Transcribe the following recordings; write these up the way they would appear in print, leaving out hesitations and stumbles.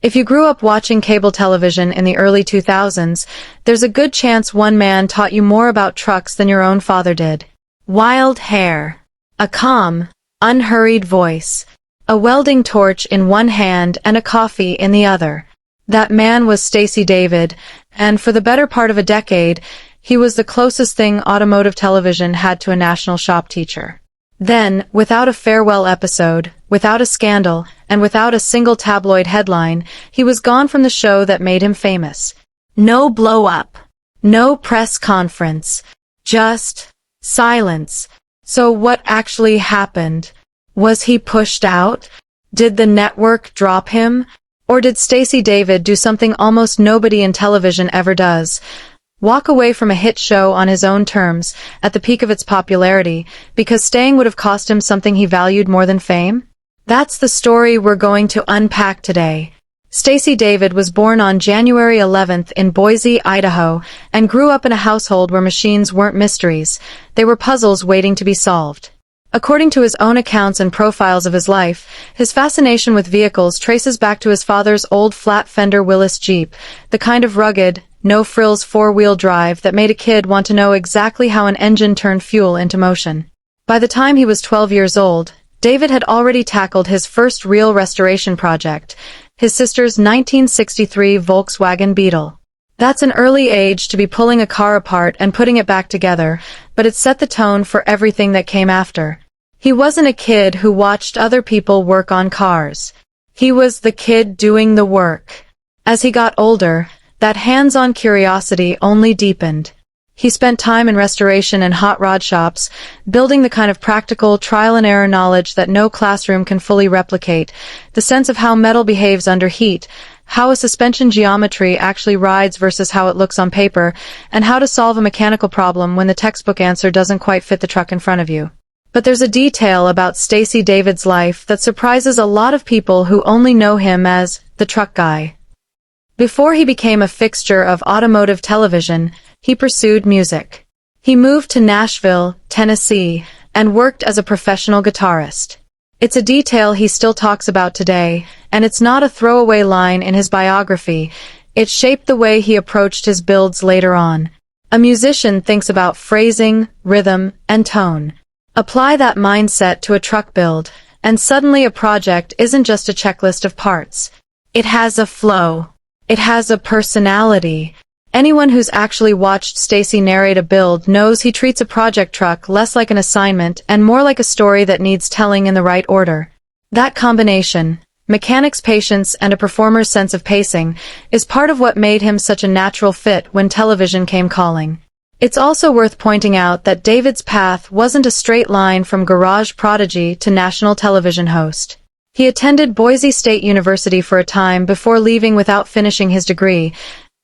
If you grew up watching cable television in the early 2000s, there's a good chance one man taught you more about trucks than your own father did. Wild hair. A calm, unhurried voice. A welding torch in one hand and a coffee in the other. That man was Stacey David, and for the better part of a decade, he was the closest thing automotive television had to a national shop teacher. Then, without a farewell episode, without a scandal, and without a single tabloid headline, he was gone from the show that made him famous. No blow-up. No press conference. Just silence. So what actually happened? Was he pushed out? Did the network drop him? Or did Stacey David do something almost nobody in television ever does? Walk away from a hit show on his own terms, at the peak of its popularity, because staying would have cost him something he valued more than fame? That's the story we're going to unpack today. Stacey David was born on January 11th in Boise, Idaho, and grew up in a household where machines weren't mysteries. They were puzzles waiting to be solved. According to his own accounts and profiles of his life, his fascination with vehicles traces back to his father's old flat-fender Willys Jeep, the kind of rugged, no-frills four-wheel drive that made a kid want to know exactly how an engine turned fuel into motion. By the time he was 12 years old, David had already tackled his first real restoration project, his sister's 1963 Volkswagen Beetle. That's an early age to be pulling a car apart and putting it back together, but it set the tone for everything that came after. He wasn't a kid who watched other people work on cars. He was the kid doing the work. As he got older, that hands-on curiosity only deepened. He spent time in restoration and hot rod shops, building the kind of practical, trial-and-error knowledge that no classroom can fully replicate, the sense of how metal behaves under heat, how a suspension geometry actually rides versus how it looks on paper, and how to solve a mechanical problem when the textbook answer doesn't quite fit the truck in front of you. But there's a detail about Stacey David's life that surprises a lot of people who only know him as the truck guy. Before he became a fixture of automotive television, he pursued music. He moved to Nashville, Tennessee, and worked as a professional guitarist. It's a detail he still talks about today, and it's not a throwaway line in his biography. It shaped the way he approached his builds later on. A musician thinks about phrasing, rhythm, and tone. Apply that mindset to a truck build, and suddenly a project isn't just a checklist of parts. It has a flow. It has a personality. Anyone who's actually watched Stacey narrate a build knows he treats a project truck less like an assignment and more like a story that needs telling in the right order. That combination, mechanic's patience and a performer's sense of pacing, is part of what made him such a natural fit when television came calling. It's also worth pointing out that David's path wasn't a straight line from garage prodigy to national television host. He attended Boise State University for a time before leaving without finishing his degree.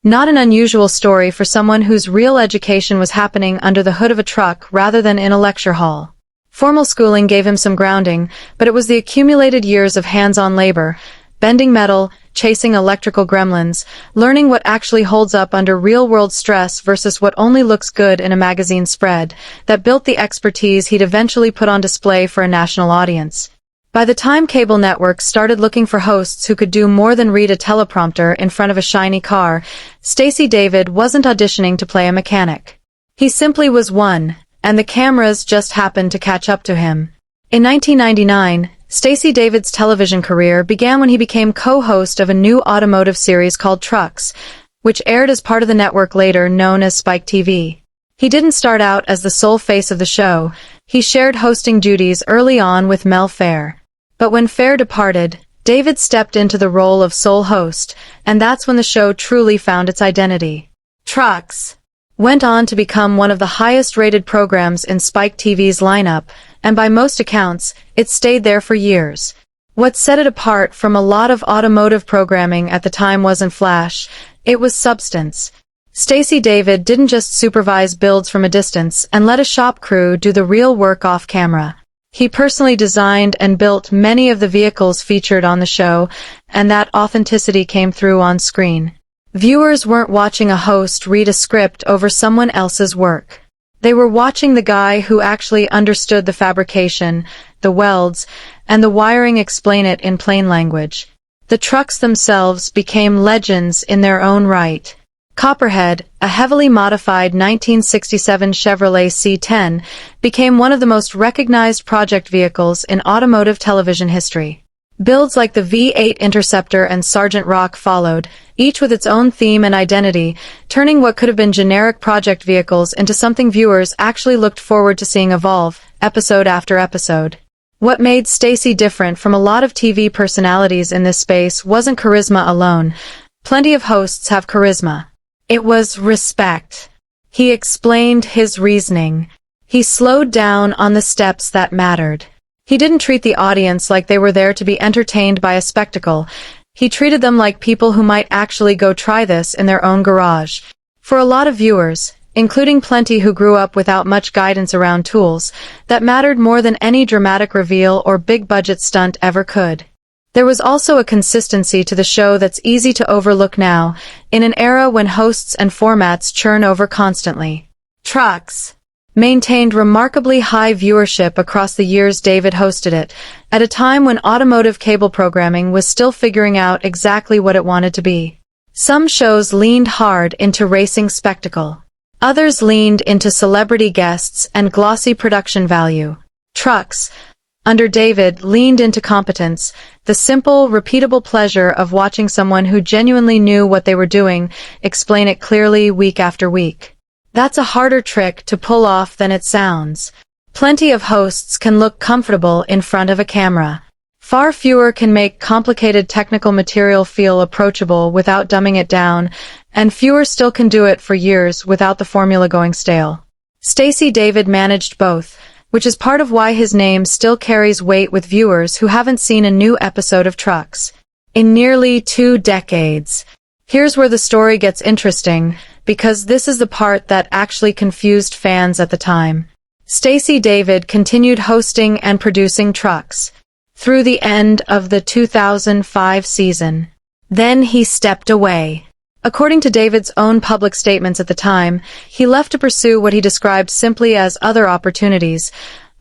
Not an unusual story for someone whose real education was happening under the hood of a truck rather than in a lecture hall. Formal schooling gave him some grounding, but it was the accumulated years of hands-on labor, bending metal, chasing electrical gremlins, learning what actually holds up under real-world stress versus what only looks good in a magazine spread, that built the expertise he'd eventually put on display for a national audience. By the time cable networks started looking for hosts who could do more than read a teleprompter in front of a shiny car, Stacey David wasn't auditioning to play a mechanic. He simply was one, and the cameras just happened to catch up to him. In 1999, Stacey David's television career began when he became co-host of a new automotive series called Trucks, which aired as part of the network later known as Spike TV. He didn't start out as the sole face of the show. He shared hosting duties early on with Mel Fair. But when Fair departed, David stepped into the role of sole host, and that's when the show truly found its identity. Trucks went on to become one of the highest-rated programs in Spike TV's lineup, and by most accounts, it stayed there for years. What set it apart from a lot of automotive programming at the time wasn't flash, it was substance. Stacey David didn't just supervise builds from a distance and let a shop crew do the real work off camera. He personally designed and built many of the vehicles featured on the show, and that authenticity came through on screen. Viewers weren't watching a host read a script over someone else's work. They were watching the guy who actually understood the fabrication, the welds, and the wiring explain it in plain language. The trucks themselves became legends in their own right. Copperhead, a heavily modified 1967 Chevrolet C10, became one of the most recognized project vehicles in automotive television history. Builds like the V8 Interceptor and Sergeant Rock followed, each with its own theme and identity, turning what could have been generic project vehicles into something viewers actually looked forward to seeing evolve, episode after episode. What made Stacey different from a lot of TV personalities in this space wasn't charisma alone. Plenty of hosts have charisma. It was respect. He explained his reasoning. He slowed down on the steps that mattered. He didn't treat the audience like they were there to be entertained by a spectacle. He treated them like people who might actually go try this in their own garage. For a lot of viewers, including plenty who grew up without much guidance around tools, that mattered more than any dramatic reveal or big-budget stunt ever could. There was also a consistency to the show that's easy to overlook now, in an era when hosts and formats churn over constantly. Trucks maintained remarkably high viewership across the years David hosted it, at a time when automotive cable programming was still figuring out exactly what it wanted to be. Some shows leaned hard into racing spectacle. Others leaned into celebrity guests and glossy production value. Trucks, under David, leaned into competence, the simple, repeatable pleasure of watching someone who genuinely knew what they were doing explain it clearly week after week. That's a harder trick to pull off than it sounds. Plenty of hosts can look comfortable in front of a camera. Far fewer can make complicated technical material feel approachable without dumbing it down, and fewer still can do it for years without the formula going stale. Stacey David managed both, which is part of why his name still carries weight with viewers who haven't seen a new episode of Trucks in nearly 2 decades. Here's where the story gets interesting, because this is the part that actually confused fans at the time. Stacey David continued hosting and producing Trucks through the end of the 2005 season. Then he stepped away. According to David's own public statements at the time, he left to pursue what he described simply as other opportunities,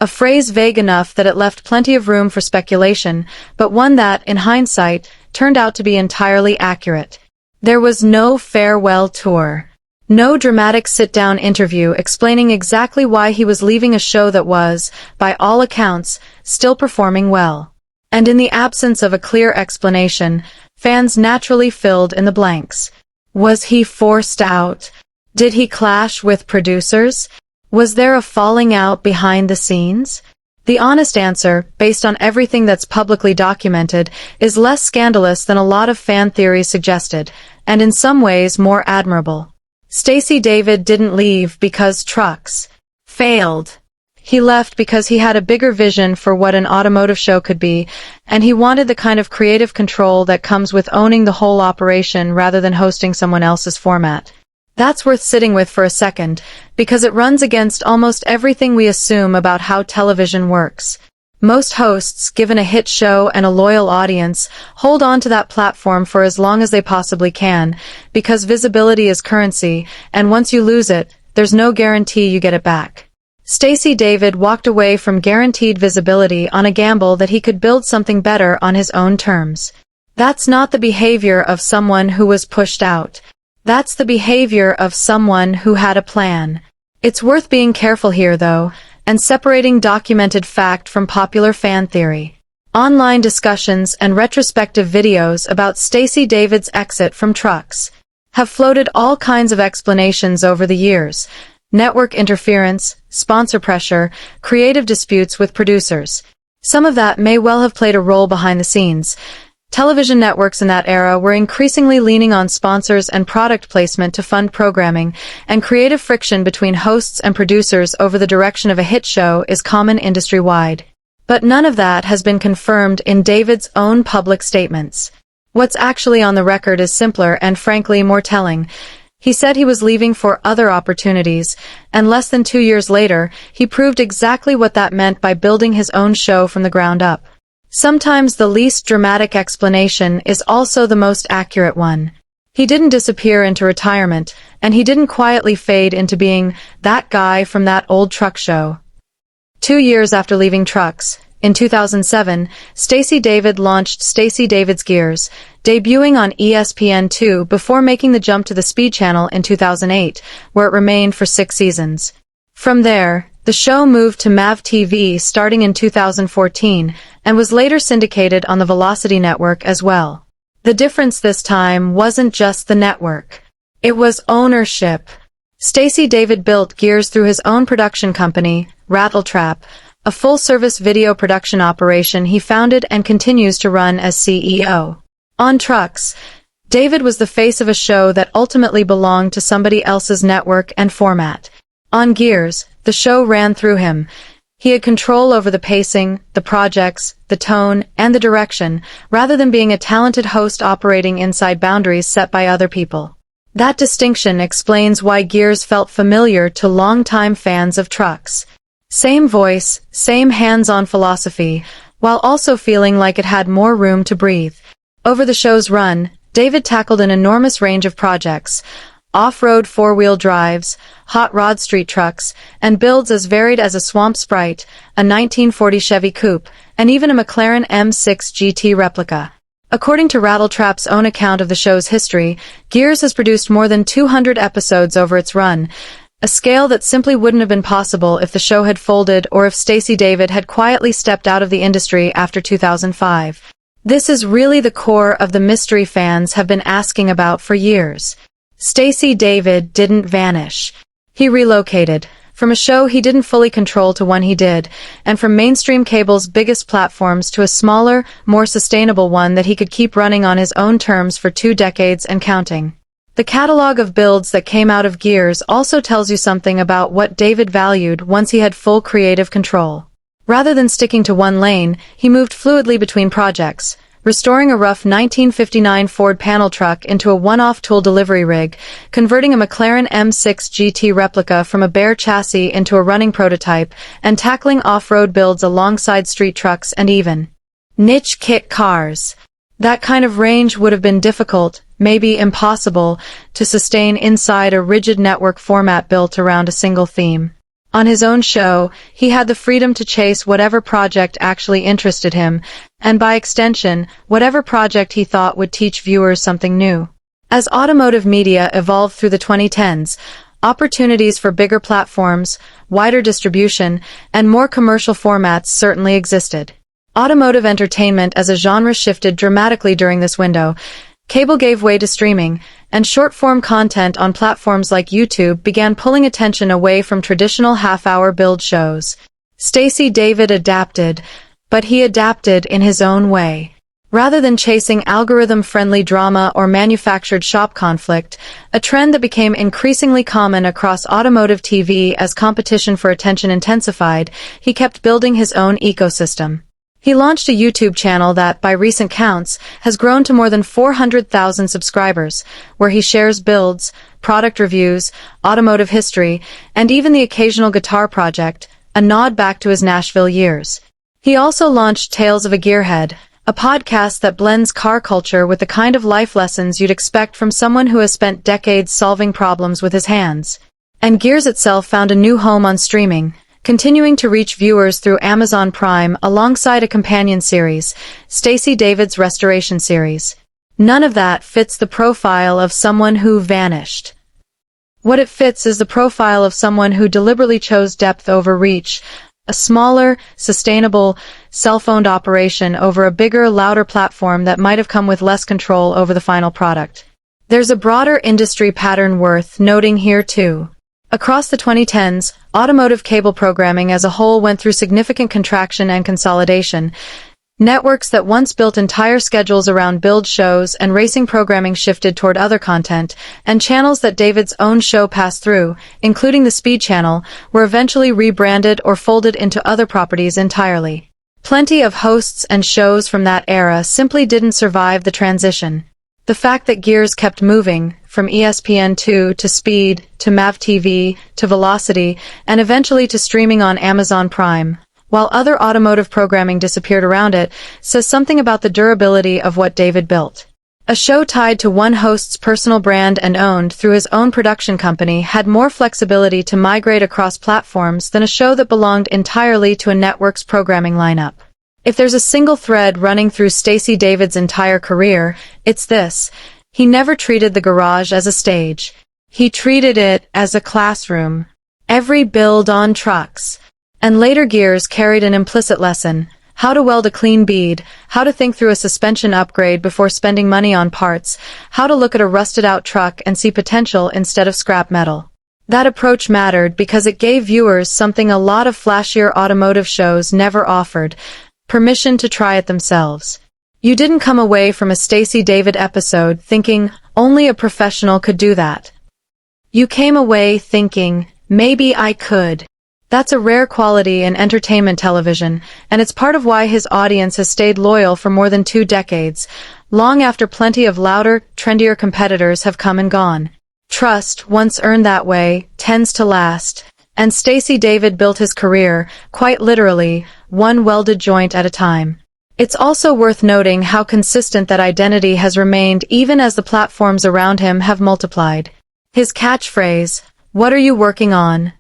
a phrase vague enough that it left plenty of room for speculation, but one that, in hindsight, turned out to be entirely accurate. There was no farewell tour. No dramatic sit-down interview explaining exactly why he was leaving a show that was, by all accounts, still performing well. And in the absence of a clear explanation, fans naturally filled in the blanks. Was he forced out? Did he clash with producers? Was there a falling out behind the scenes? The honest answer, based on everything that's publicly documented, is less scandalous than a lot of fan theories suggested, and in some ways more admirable. Stacey David didn't leave because Trucks failed. He left because he had a bigger vision for what an automotive show could be, and he wanted the kind of creative control that comes with owning the whole operation rather than hosting someone else's format. That's worth sitting with for a second, because it runs against almost everything we assume about how television works. Most hosts, given a hit show and a loyal audience, hold on to that platform for as long as they possibly can, because visibility is currency, and once you lose it, there's no guarantee you get it back. Stacey David walked away from guaranteed visibility on a gamble that he could build something better on his own terms. That's not the behavior of someone who was pushed out. That's the behavior of someone who had a plan. It's worth being careful here, though, and separating documented fact from popular fan theory. Online discussions and retrospective videos about Stacey David's exit from Trucks have floated all kinds of explanations over the years. Network interference, sponsor pressure, creative disputes with producers. Some of that may well have played a role behind the scenes. Television networks in that era were increasingly leaning on sponsors and product placement to fund programming, and creative friction between hosts and producers over the direction of a hit show is common industry-wide. But none of that has been confirmed in David's own public statements. What's actually on the record is simpler and frankly more telling. He said he was leaving for other opportunities, and less than 2 years later, he proved exactly what that meant by building his own show from the ground up. Sometimes the least dramatic explanation is also the most accurate one. He didn't disappear into retirement, and he didn't quietly fade into being that guy from that old truck show. 2 years after leaving Trucks, In 2007, Stacey David launched Stacey David's Gears, debuting on ESPN2 before making the jump to the Speed Channel in 2008, where it remained for 6 seasons. From there, the show moved to MAV TV starting in 2014 and was later syndicated on the Velocity network as well. The difference this time wasn't just the network. It was ownership. Stacey David built Gears through his own production company, Rattletrap, a full-service video production operation he founded and continues to run as CEO. On Trucks, David was the face of a show that ultimately belonged to somebody else's network and format. On Gears, the show ran through him. He had control over the pacing, the projects, the tone, and the direction, rather than being a talented host operating inside boundaries set by other people. That distinction explains why Gears felt familiar to longtime fans of Trucks. Same voice, same hands-on philosophy, while also feeling like it had more room to breathe. Over the show's run, David tackled an enormous range of projects: off-road four-wheel drives, hot rod street trucks, and builds as varied as a Swamp Sprite, a 1940 Chevy Coupe, and even a McLaren M6 GT replica. According to Rattletrap's own account of the show's history, Gears has produced more than 200 episodes over its run, a scale that simply wouldn't have been possible if the show had folded or if Stacey David had quietly stepped out of the industry after 2005. This is really the core of the mystery fans have been asking about for years. Stacey David didn't vanish. He relocated, from a show he didn't fully control to one he did, and from mainstream cable's biggest platforms to a smaller, more sustainable one that he could keep running on his own terms for 2 decades and counting. The catalog of builds that came out of Gears also tells you something about what David valued once he had full creative control. Rather than sticking to one lane, he moved fluidly between projects, restoring a rough 1959 Ford panel truck into a one-off tool delivery rig, converting a McLaren M6 GT replica from a bare chassis into a running prototype, and tackling off-road builds alongside street trucks and even niche kit cars. That kind of range would have been difficult, maybe impossible, to sustain inside a rigid network format built around a single theme. On his own show, he had the freedom to chase whatever project actually interested him, and by extension, whatever project he thought would teach viewers something new. As automotive media evolved through the 2010s, opportunities for bigger platforms, wider distribution, and more commercial formats certainly existed. Automotive entertainment as a genre shifted dramatically during this window. Cable gave way to streaming, and short-form content on platforms like YouTube began pulling attention away from traditional half-hour build shows. Stacey David adapted, but he adapted in his own way. Rather than chasing algorithm-friendly drama or manufactured shop conflict, a trend that became increasingly common across automotive TV as competition for attention intensified, he kept building his own ecosystem. He launched a YouTube channel that, by recent counts, has grown to more than 400,000 subscribers, where he shares builds, product reviews, automotive history, and even the occasional guitar project, a nod back to his Nashville years. He also launched Tales of a Gearhead, a podcast that blends car culture with the kind of life lessons you'd expect from someone who has spent decades solving problems with his hands. And Gears itself found a new home on streaming, continuing to reach viewers through Amazon Prime alongside a companion series, Stacey David's Restoration series. None of that fits the profile of someone who vanished. What it fits is the profile of someone who deliberately chose depth over reach, a smaller, sustainable, self-owned operation over a bigger, louder platform that might have come with less control over the final product. There's a broader industry pattern worth noting here too. Across the 2010s, automotive cable programming as a whole went through significant contraction and consolidation. Networks that once built entire schedules around build shows and racing programming shifted toward other content, and channels that David's own show passed through, including the Speed Channel, were eventually rebranded or folded into other properties entirely. Plenty of hosts and shows from that era simply didn't survive the transition. The fact that Gears kept moving, from ESPN2 to Speed, to MAV TV, to Velocity, and eventually to streaming on Amazon Prime, while other automotive programming disappeared around it, says something about the durability of what David built. A show tied to one host's personal brand and owned through his own production company had more flexibility to migrate across platforms than a show that belonged entirely to a network's programming lineup. If there's a single thread running through Stacey David's entire career, it's this. He never treated the garage as a stage. He treated it as a classroom. Every build on trucks and later gears carried an implicit lesson: how to weld a clean bead, how to think through a suspension upgrade before spending money on parts, how to look at a rusted-out truck and see potential instead of scrap metal. That approach mattered because it gave viewers something a lot of flashier automotive shows never offered: permission to try it themselves. You didn't come away from a Stacey David episode thinking only a professional could do that. You came away thinking, maybe I could. That's a rare quality in entertainment television, and it's part of why his audience has stayed loyal for more than 2 decades, long after plenty of louder, trendier competitors have come and gone. Trust, once earned that way, tends to last, and Stacey David built his career, quite literally, one welded joint at a time. It's also worth noting how consistent that identity has remained even as the platforms around him have multiplied. His catchphrase, "What are you working on?"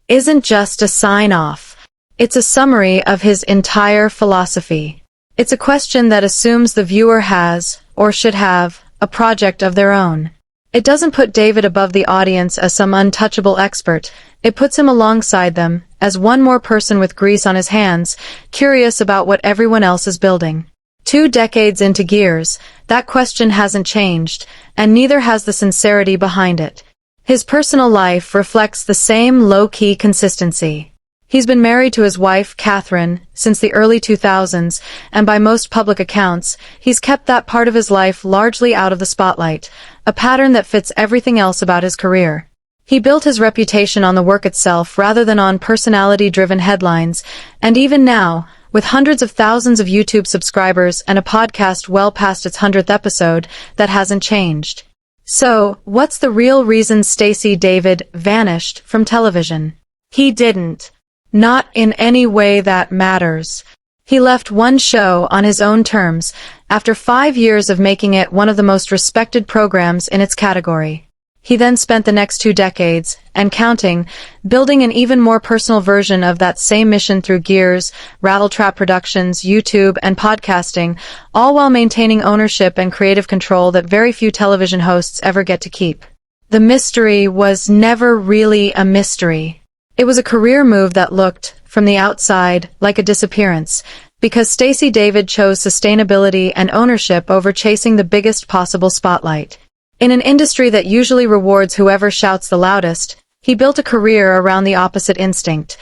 isn't just a sign-off. It's a summary of his entire philosophy. It's a question that assumes the viewer has, or should have, a project of their own. It doesn't put David above the audience as some untouchable expert. It puts him alongside them, as one more person with grease on his hands, curious about what everyone else is building. 2 decades into Gears, that question hasn't changed, and neither has the sincerity behind it. His personal life reflects the same low-key consistency. He's been married to his wife, Catherine, since the early 2000s, and by most public accounts, he's kept that part of his life largely out of the spotlight, a pattern that fits everything else about his career. He built his reputation on the work itself rather than on personality-driven headlines, and even now, with hundreds of thousands of YouTube subscribers and a podcast well past its 100th episode, that hasn't changed. So, what's the real reason Stacey David vanished from television? He didn't. Not in any way that matters. He left one show on his own terms, after 5 years of making it one of the most respected programs in its category. He then spent the next 2 decades, and counting, building an even more personal version of that same mission through Gears, Rattletrap Productions, YouTube, and podcasting, all while maintaining ownership and creative control that very few television hosts ever get to keep. The mystery was never really a mystery. It was a career move that looked, from the outside, like a disappearance, because Stacey David chose sustainability and ownership over chasing the biggest possible spotlight. In an industry that usually rewards whoever shouts the loudest, he built a career around the opposite instinct.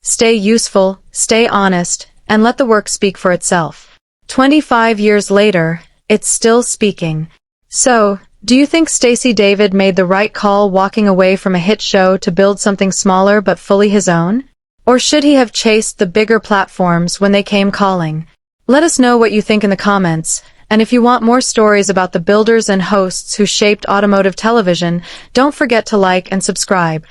Stay useful, stay honest, and let the work speak for itself. 25 years later, it's still speaking. So, do you think Stacey David made the right call walking away from a hit show to build something smaller but fully his own? Or should he have chased the bigger platforms when they came calling? Let us know what you think in the comments. And if you want more stories about the builders and hosts who shaped automotive television, don't forget to like and subscribe.